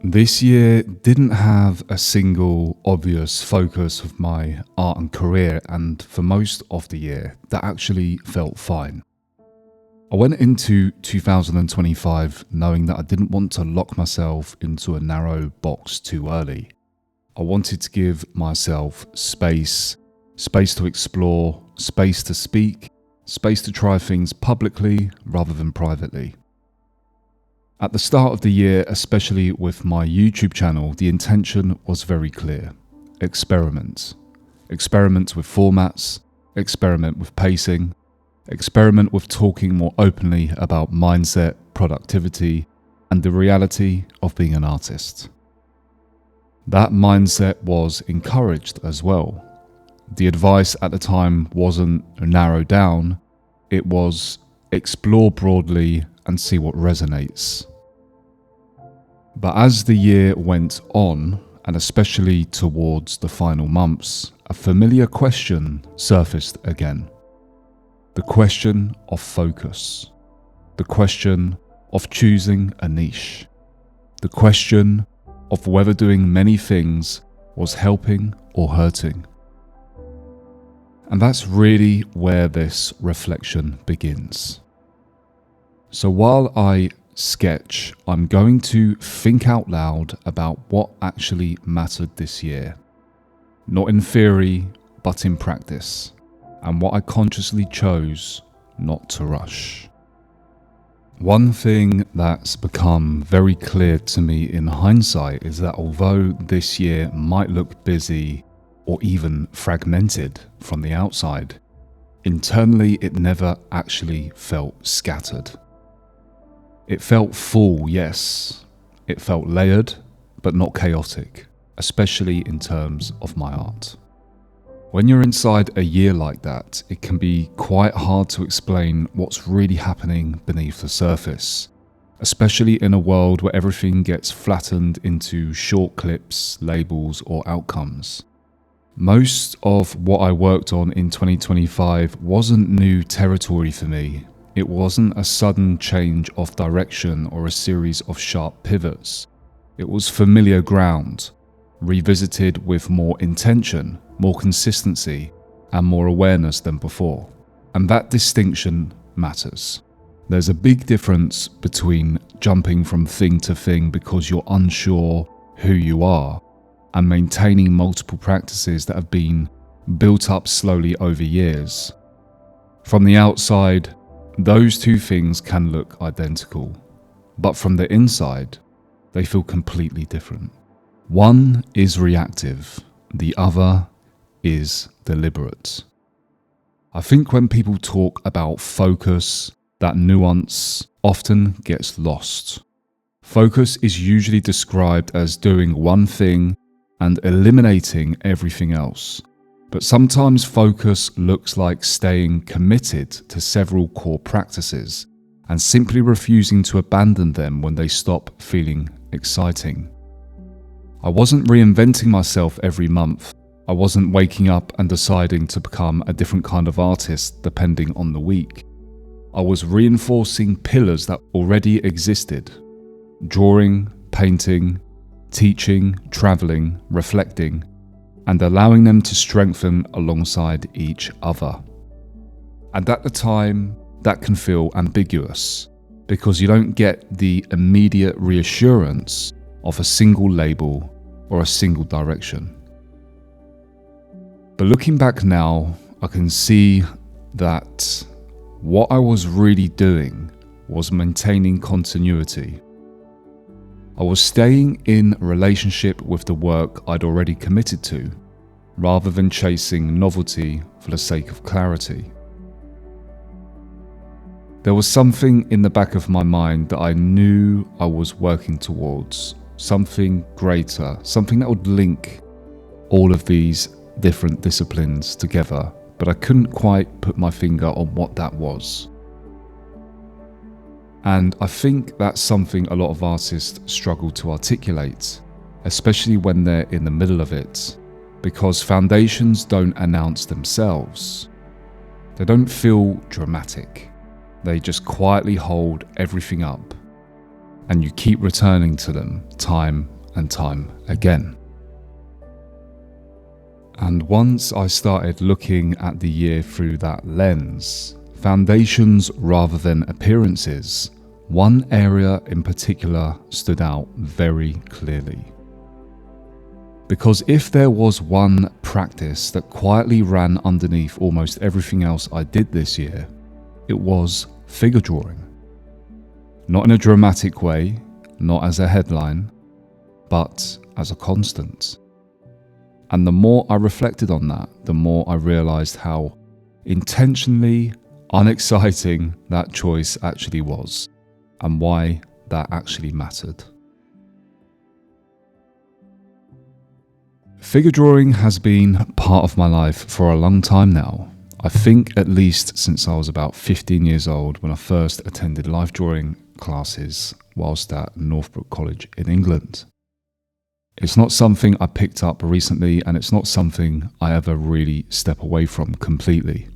This year didn't have a single obvious focus of my art and career, and for most of the year, that actually felt fine. I went into 2025 knowing that I didn't want to lock myself into a narrow box too early. I wanted to give myself space to explore, space to speak, space to try things publicly rather than privately. At the start of the year, especially with my YouTube channel, the intention was very clear. Experiment. Experiment with formats, experiment with pacing, experiment with talking more openly about mindset, productivity, and the reality of being an artist. That mindset was encouraged as well. The advice at the time wasn't narrow down, it was explore broadly and see what resonates. But as the year went on, and especially towards the final months, a familiar question surfaced again. The question of focus. The question of choosing a niche. The question of whether doing many things was helping or hurting. And that's really where this reflection begins. So while I sketch, I'm going to think out loud about what actually mattered this year. Not in theory, but in practice, and what I consciously chose not to rush. One thing that's become very clear to me in hindsight is that although this year might look busy or even fragmented from the outside, internally it never actually felt scattered. It felt full, yes. It felt layered, but not chaotic, especially in terms of my art. When you're inside a year like that, it can be quite hard to explain what's really happening beneath the surface, especially in a world where everything gets flattened into short clips, labels, or outcomes. Most of what I worked on in 2025 wasn't new territory for me. It wasn't a sudden change of direction or a series of sharp pivots. It was familiar ground, revisited with more intention, more consistency, and more awareness than before. And that distinction matters. There's a big difference between jumping from thing to thing because you're unsure who you are, and maintaining multiple practices that have been built up slowly over years. From the outside, those two things can look identical, but from the inside, they feel completely different. One is reactive, the other is deliberate. I think when people talk about focus, that nuance often gets lost. Focus is usually described as doing one thing and eliminating everything else. But sometimes focus looks like staying committed to several core practices and simply refusing to abandon them when they stop feeling exciting. I wasn't reinventing myself every month. I wasn't waking up and deciding to become a different kind of artist depending on the week. I was reinforcing pillars that already existed: drawing, painting, teaching, traveling, reflecting, and allowing them to strengthen alongside each other. And at the time, that can feel ambiguous because you don't get the immediate reassurance of a single label or a single direction. But looking back now, I can see that what I was really doing was maintaining continuity. I was staying in relationship with the work I'd already committed to, rather than chasing novelty for the sake of clarity. There was something in the back of my mind that I knew I was working towards, something greater, something that would link all of these different disciplines together, but I couldn't quite put my finger on what that was. And I think that's something a lot of artists struggle to articulate, especially when they're in the middle of it, because foundations don't announce themselves. They don't feel dramatic. They just quietly hold everything up, and you keep returning to them time and time again. And once I started looking at the year through that lens, foundations rather than appearances, one area in particular stood out very clearly. Because if there was one practice that quietly ran underneath almost everything else I did this year, it was figure drawing. Not in a dramatic way, not as a headline, but as a constant. And the more I reflected on that, the more I realized how intentionally unexciting that choice actually was, and why that actually mattered. Figure drawing has been part of my life for a long time now. I think at least since I was about 15 years old when I first attended life drawing classes whilst at Northbrook College in England. It's not something I picked up recently, and it's not something I ever really step away from completely.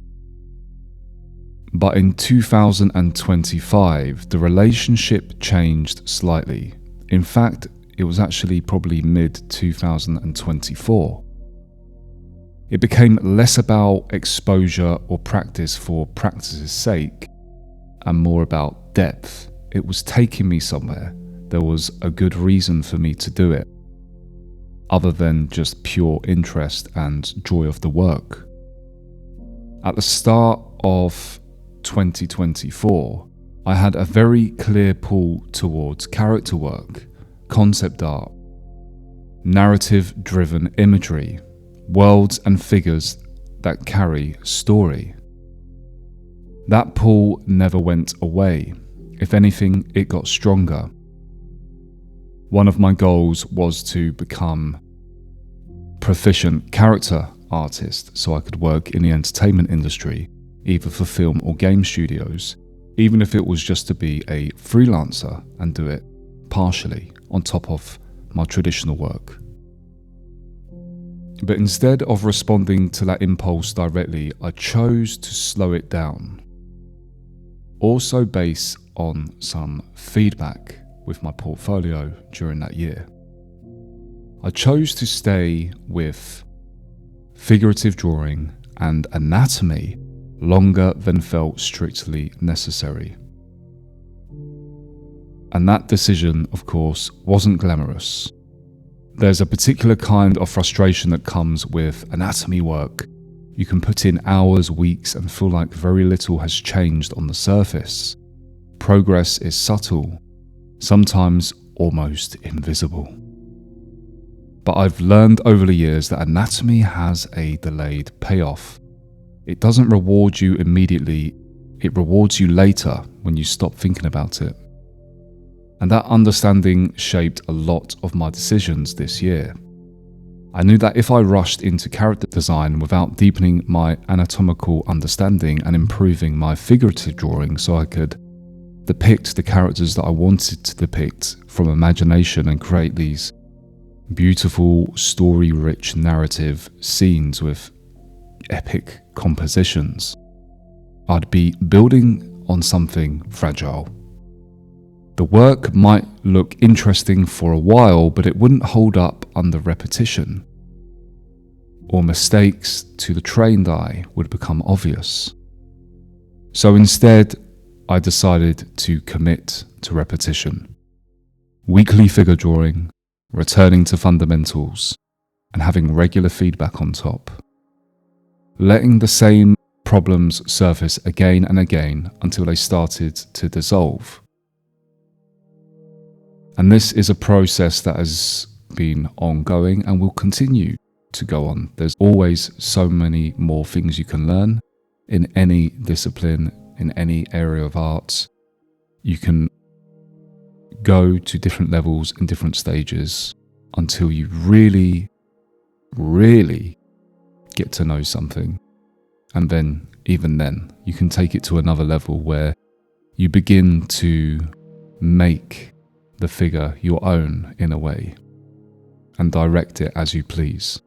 But in 2025, the relationship changed slightly. In fact, it was actually probably mid-2024. It became less about exposure or practice for practice's sake, and more about depth. It was taking me somewhere. There was a good reason for me to do it, other than just pure interest and joy of the work. At the start of 2024, I had a very clear pull towards character work, concept art, narrative-driven imagery, worlds and figures that carry story. That pull never went away. If anything, it got stronger. One of my goals was to become proficient character artist so I could work in the entertainment industry, either for film or game studios, even if it was just to be a freelancer and do it partially on top of my traditional work. But instead of responding to that impulse directly, I chose to slow it down. Also based on some feedback with my portfolio during that year. I chose to stay with figurative drawing and anatomy longer than felt strictly necessary. And that decision, of course, wasn't glamorous. There's a particular kind of frustration that comes with anatomy work. You can put in hours, weeks, and feel like very little has changed on the surface. Progress is subtle, sometimes almost invisible. But I've learned over the years that anatomy has a delayed payoff. It doesn't reward you immediately, it rewards you later when you stop thinking about it. And that understanding shaped a lot of my decisions this year. I knew that if I rushed into character design without deepening my anatomical understanding and improving my figurative drawing so I could depict the characters that I wanted to depict from imagination and create these beautiful, story-rich narrative scenes with epic compositions, I'd be building on something fragile. The work might look interesting for a while, but it wouldn't hold up under repetition, or mistakes to the trained eye would become obvious. So instead, I decided to commit to repetition. Weekly figure drawing, returning to fundamentals, and having regular feedback on top. Letting the same problems surface again and again until they started to dissolve. And this is a process that has been ongoing and will continue to go on. There's always so many more things you can learn in any discipline, in any area of art. You can go to different levels and different stages until you really, really get to know something. And then, even then, you can take it to another level where you begin to make the figure your own in a way and direct it as you please.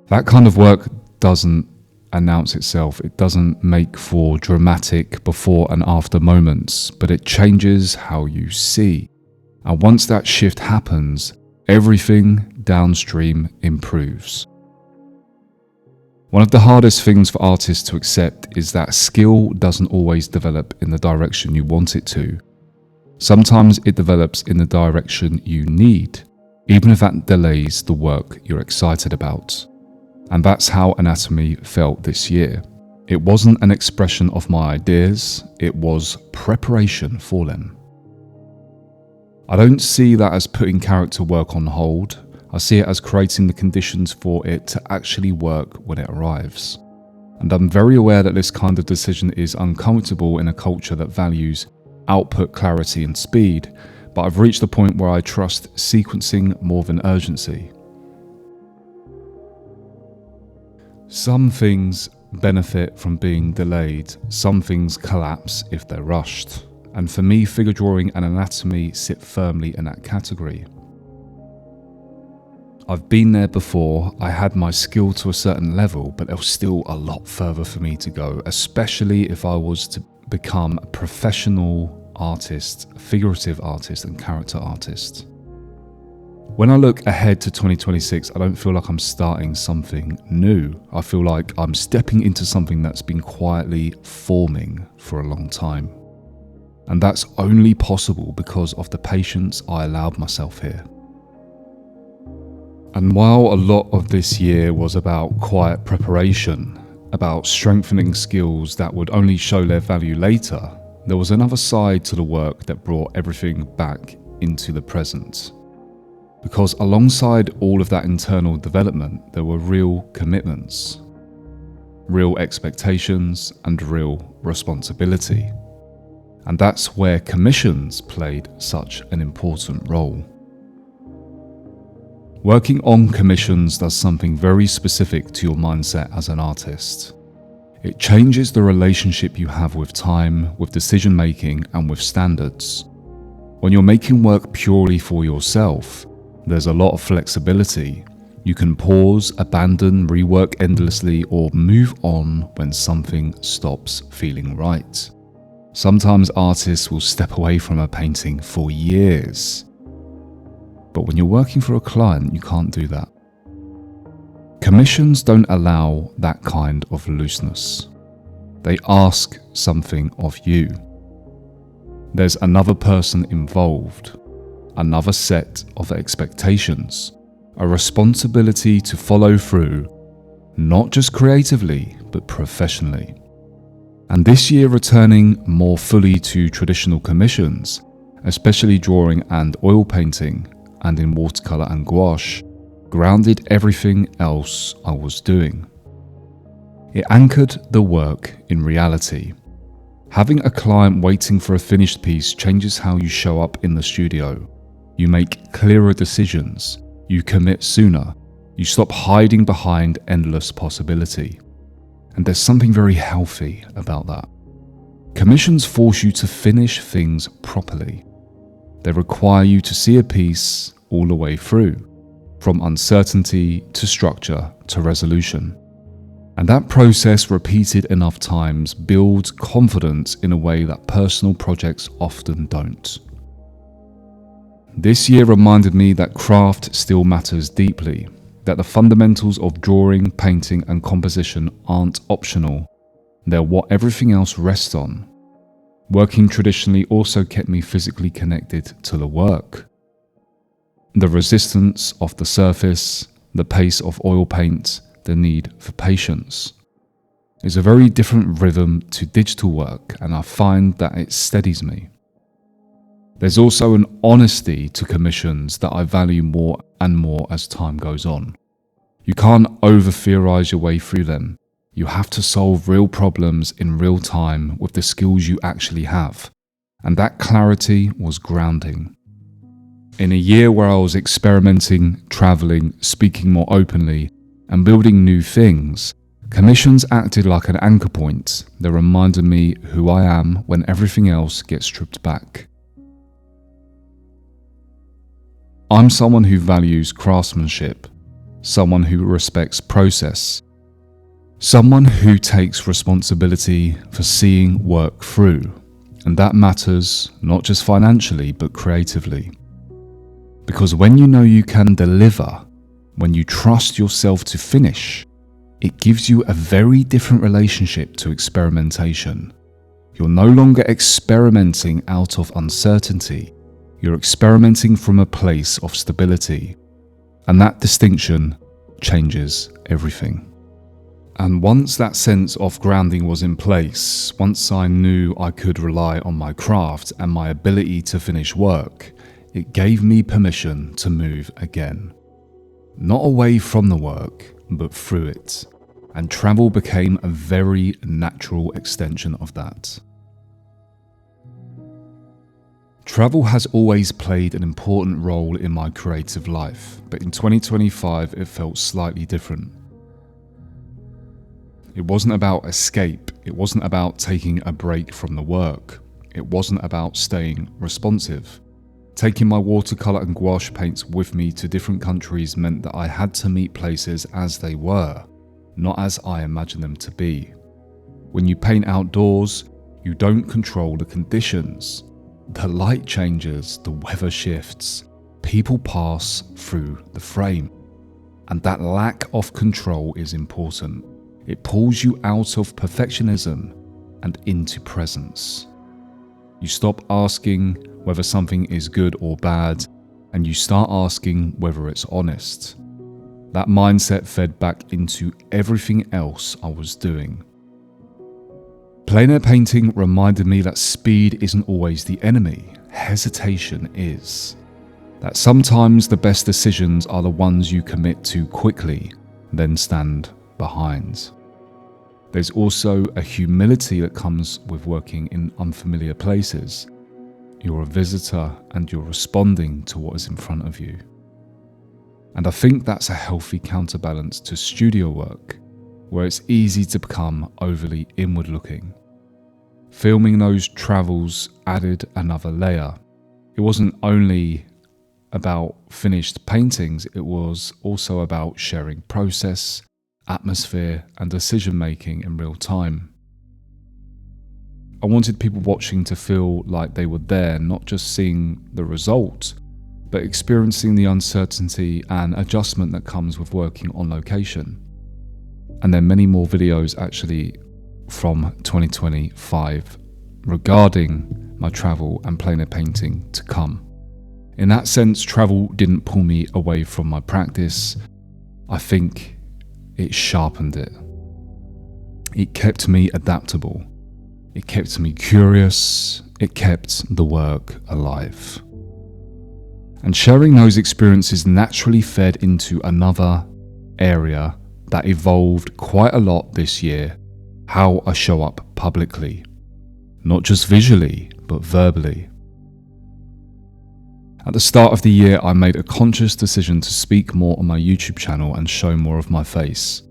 That kind of work doesn't announce itself. It doesn't make for dramatic before and after moments, but it changes how you see. And once that shift happens, everything downstream improves. One of the hardest things for artists to accept is that skill doesn't always develop in the direction you want it to. Sometimes it develops in the direction you need, even if that delays the work you're excited about. And that's how anatomy felt this year. It wasn't an expression of my ideas, it was preparation for them. I don't see that as putting character work on hold. I see it as creating the conditions for it to actually work when it arrives. And I'm very aware that this kind of decision is uncomfortable in a culture that values output, clarity and speed, but I've reached the point where I trust sequencing more than urgency. Some things benefit from being delayed, some things collapse if they're rushed. And for me, figure drawing and anatomy sit firmly in that category. I've been there before, I had my skill to a certain level, but there was still a lot further for me to go, especially if I was to become a professional artist, figurative artist and character artist. When I look ahead to 2026, I don't feel like I'm starting something new. I feel like I'm stepping into something that's been quietly forming for a long time. And that's only possible because of the patience I allowed myself here. And while a lot of this year was about quiet preparation, about strengthening skills that would only show their value later, there was another side to the work that brought everything back into the present. Because alongside all of that internal development, there were real commitments, real expectations, and real responsibility. And that's where commissions played such an important role. Working on commissions does something very specific to your mindset as an artist. It changes the relationship you have with time, with decision making, and with standards. When you're making work purely for yourself, there's a lot of flexibility. You can pause, abandon, rework endlessly, or move on when something stops feeling right. Sometimes artists will step away from a painting for years. But when you're working for a client, you can't do that. Commissions don't allow that kind of looseness. They ask something of you. There's another person involved, another set of expectations, a responsibility to follow through, not just creatively, but professionally. And this year, returning more fully to traditional commissions, especially drawing and oil painting, and in watercolor and gouache, grounded everything else I was doing. It anchored the work in reality. Having a client waiting for a finished piece changes how you show up in the studio. You make clearer decisions, you commit sooner, you stop hiding behind endless possibility. And there's something very healthy about that. Commissions force you to finish things properly. They require you to see a piece all the way through, from uncertainty to structure to resolution. And that process, repeated enough times, builds confidence in a way that personal projects often don't. This year reminded me that craft still matters deeply, that the fundamentals of drawing, painting, and composition aren't optional. They're what everything else rests on. Working traditionally also kept me physically connected to the work. The resistance of the surface, the pace of oil paint, the need for patience is a very different rhythm to digital work, and I find that it steadies me. There's also an honesty to commissions that I value more and more as time goes on. You can't over-theorize your way through them. You have to solve real problems in real time with the skills you actually have. And that clarity was grounding. In a year where I was experimenting, traveling, speaking more openly, and building new things, commissions acted like an anchor point that reminded me who I am when everything else gets stripped back. I'm someone who values craftsmanship, someone who respects process, someone who takes responsibility for seeing work through, and that matters not just financially but creatively. Because when you know you can deliver, when you trust yourself to finish, it gives you a very different relationship to experimentation. You're no longer experimenting out of uncertainty. You're experimenting from a place of stability. And that distinction changes everything. And once that sense of grounding was in place, once I knew I could rely on my craft and my ability to finish work, it gave me permission to move again. Not away from the work, but through it. And travel became a very natural extension of that. Travel has always played an important role in my creative life, but in 2025 it felt slightly different. It wasn't about escape, it wasn't about taking a break from the work, it wasn't about staying responsive. Taking my watercolour and gouache paints with me to different countries meant that I had to meet places as they were, not as I imagined them to be. When you paint outdoors, you don't control the conditions. The light changes, the weather shifts, people pass through the frame. And that lack of control is important. It pulls you out of perfectionism and into presence. You stop asking whether something is good or bad, and you start asking whether it's honest. That mindset fed back into everything else I was doing. Plein air painting reminded me that speed isn't always the enemy, hesitation is. That sometimes the best decisions are the ones you commit to quickly, then stand behind. There's also a humility that comes with working in unfamiliar places. You're a visitor and you're responding to what is in front of you. And I think that's a healthy counterbalance to studio work, where it's easy to become overly inward-looking. Filming those travels added another layer. It wasn't only about finished paintings, it was also about sharing process, atmosphere, and decision-making in real time. I wanted people watching to feel like they were there, not just seeing the result, but experiencing the uncertainty and adjustment that comes with working on location. And there are many more videos actually from 2025 regarding my travel and plein air painting to come. In that sense, travel didn't pull me away from my practice. I think it sharpened it. It kept me adaptable. It kept me curious. It kept the work alive. And sharing those experiences naturally fed into another area that evolved quite a lot this year: how I show up publicly. Not just visually, but verbally. At the start of the year, I made a conscious decision to speak more on my YouTube channel and show more of my face.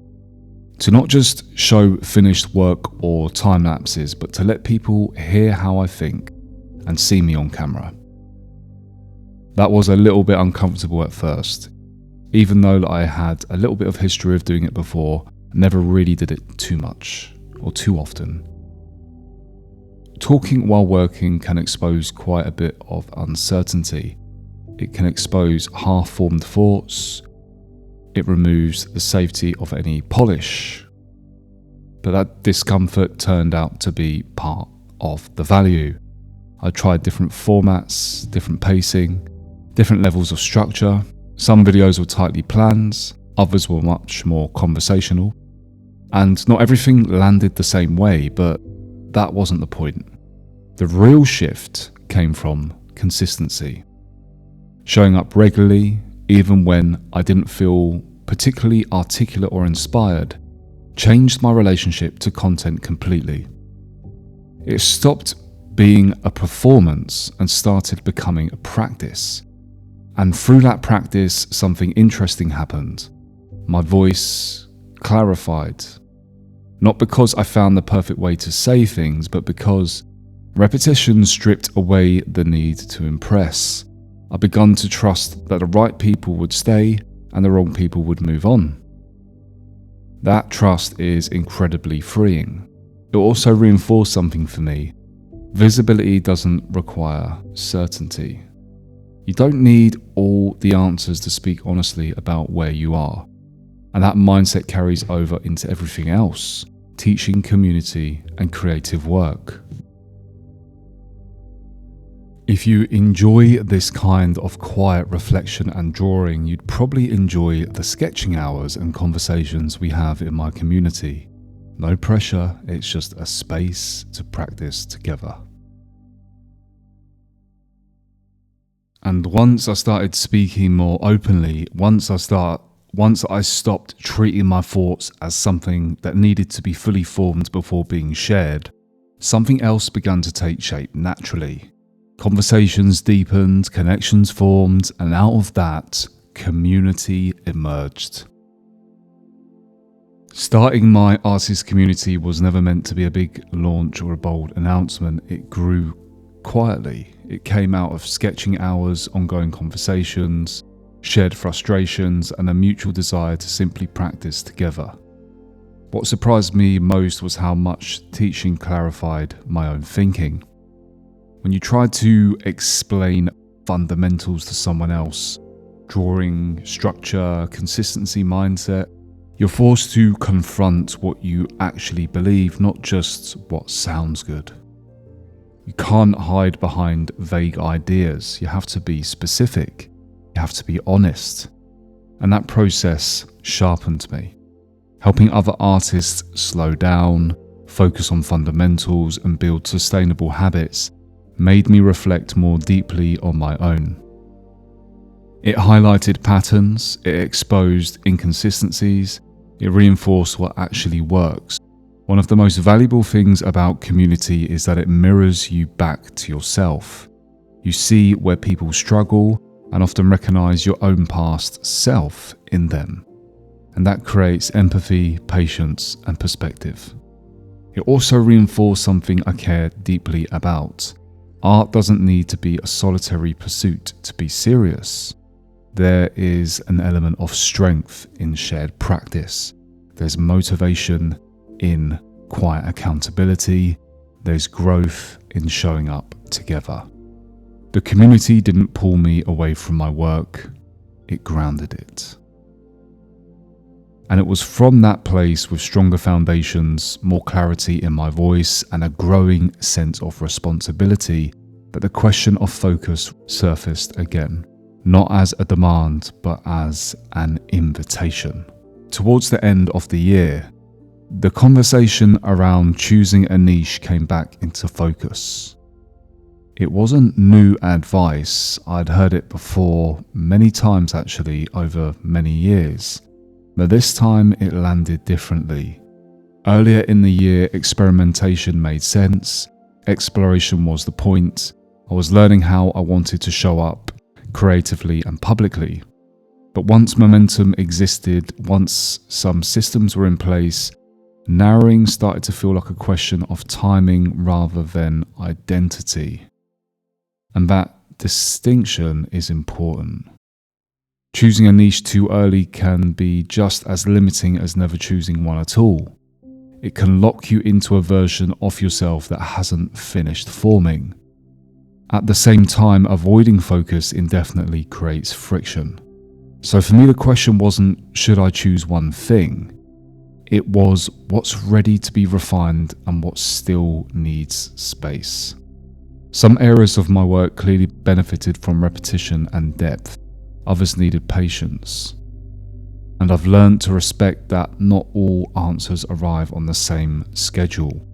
To not just show finished work or time lapses, but to let people hear how I think and see me on camera. That was a little bit uncomfortable at first. Even though I had a little bit of history of doing it before, I never really did it too much or too often. Talking while working can expose quite a bit of uncertainty. It can expose half-formed thoughts. It removes the safety of any polish. But that discomfort turned out to be part of the value. I tried different formats, different pacing, different levels of structure. Some videos were tightly planned, others were much more conversational. And not everything landed the same way, but that wasn't the point. The real shift came from consistency. Showing up regularly, even when I didn't feel particularly articulate or inspired, changed my relationship to content completely. It stopped being a performance and started becoming a practice. And through that practice, something interesting happened. My voice clarified. Not because I found the perfect way to say things, but because repetition stripped away the need to impress. I began to trust that the right people would stay and the wrong people would move on. That trust is incredibly freeing. It also reinforced something for me. Visibility doesn't require certainty. You don't need all the answers to speak honestly about where you are. And that mindset carries over into everything else: teaching, community, and creative work. If you enjoy this kind of quiet reflection and drawing, you'd probably enjoy the sketching hours and conversations we have in my community. No pressure, it's just a space to practice together. And once I started speaking more openly, once I stopped treating my thoughts as something that needed to be fully formed before being shared, something else began to take shape naturally. Conversations deepened, connections formed, and out of that, community emerged. Starting my artist community was never meant to be a big launch or a bold announcement. It grew quietly. It came out of sketching hours, ongoing conversations, shared frustrations, and a mutual desire to simply practice together. What surprised me most was how much teaching clarified my own thinking. When you try to explain fundamentals to someone else, drawing, structure, consistency, mindset, you're forced to confront what you actually believe, not just what sounds good. You can't hide behind vague ideas. You have to be specific. You have to be honest. And that process sharpened me, helping other artists slow down, focus on fundamentals, and build sustainable habits made me reflect more deeply on my own. It highlighted patterns, it exposed inconsistencies, it reinforced what actually works. One of the most valuable things about community is that it mirrors you back to yourself. You see where people struggle and often recognize your own past self in them. And that creates empathy, patience, and perspective. It also reinforced something I care deeply about. Art doesn't need to be a solitary pursuit to be serious. There is an element of strength in shared practice. There's motivation in quiet accountability. There's growth in showing up together. The community didn't pull me away from my work, it grounded it. And it was from that place, with stronger foundations, more clarity in my voice, and a growing sense of responsibility, that the question of focus surfaced again, not as a demand, but as an invitation. Towards the end of the year, the conversation around choosing a niche came back into focus. It wasn't new advice. I'd heard it before, many times actually, over many years. But this time it landed differently. Earlier in the year, experimentation made sense. Exploration was the point. I was learning how I wanted to show up creatively and publicly. But once momentum existed, once some systems were in place, narrowing started to feel like a question of timing rather than identity. And that distinction is important. Choosing a niche too early can be just as limiting as never choosing one at all. It can lock you into a version of yourself that hasn't finished forming. At the same time, avoiding focus indefinitely creates friction. So for me, the question wasn't, should I choose one thing? It was, what's ready to be refined and what still needs space. Some areas of my work clearly benefited from repetition and depth. Others needed patience. And I've learned to respect that not all answers arrive on the same schedule.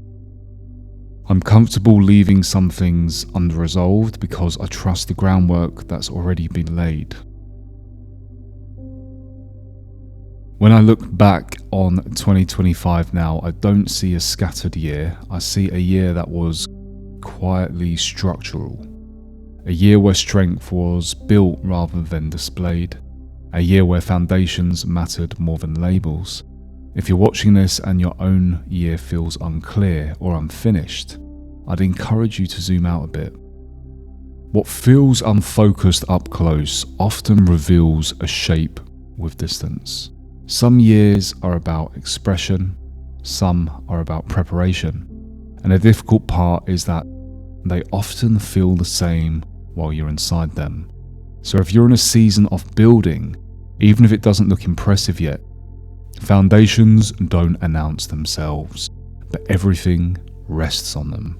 I'm comfortable leaving some things unresolved because I trust the groundwork that's already been laid. When I look back on 2025 now, I don't see a scattered year. I see a year that was quietly structural. A year where strength was built rather than displayed. A year where foundations mattered more than labels. If you're watching this and your own year feels unclear or unfinished, I'd encourage you to zoom out a bit. What feels unfocused up close often reveals a shape with distance. Some years are about expression, some are about preparation, and the difficult part is that they often feel the same while you're inside them. So if you're in a season of building, even if it doesn't look impressive yet, foundations don't announce themselves, but everything rests on them.